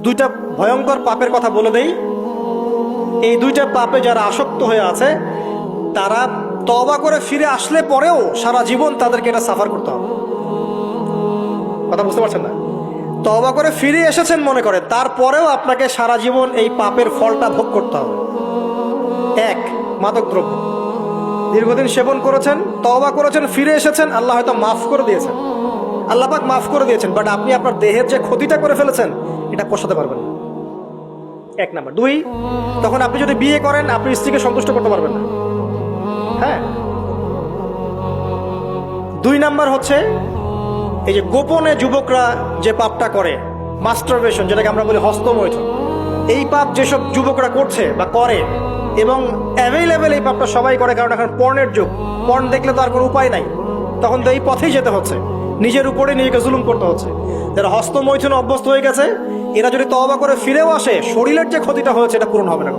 দুইটা ভয়ঙ্কর পাপের কথা বলে দেই। এই দুইটা পাপে যারা আসক্ত হয়ে আছে তারা তওবা করে ফিরে আসলে পরেও সারা জীবন তাদেরকে এটা সাফার করতে হবে। কথা বুঝতে পারছেন না? তওবা করে ফিরে এসেছেন মনে করেন, তারপরেও আপনাকে সারা জীবন এই পাপের ফলটা ভোগ করতে হবে। এক, মাদকদ্রব্য দীর্ঘদিন সেবন করেছেন, তওবা করেছেন, ফিরে এসেছেন, আল্লাহ হয়তো মাফ করে দিয়েছেন, আল্লাহ পাক মাফ করে দিয়েছেন, বাট আপনি আপনার দেহের যে ক্ষতিটা করে ফেলেছেন এটা পোষাতে পারবেন না। এক নাম্বার। দুই, তখন আপনি যদি বিয়ে করেন আপনি স্ত্রীকে সন্তুষ্ট করতে পারবেন না। হ্যাঁ। দুই নাম্বার হচ্ছে এই যে গোপনে যুবকরা যে পাপটা করে, মাস্টারবেশন, যেটাকে আমরা বলি হস্তমৈথুন, এই পাপ যেসব যুবকরা করছে বা করে, এবং অ্যাভেলেবেল এই পাপটা সবাই করে, কারণ এখন পর্নের যুগ, পর্ন দেখলে তো আর কোনো উপায় নাই, তখন তো এই পথেই যেতে হচ্ছে, নিজের উপরে নিজেকে জুলুম করতে হচ্ছে। যারা হস্তমৈথুনে অভ্যস্ত হয়ে গেছে এরা যদি তওবা করে ফিরেও আসে, শরীরের যে ক্ষতিটা হয়েছে এটা পূরণ হবে না।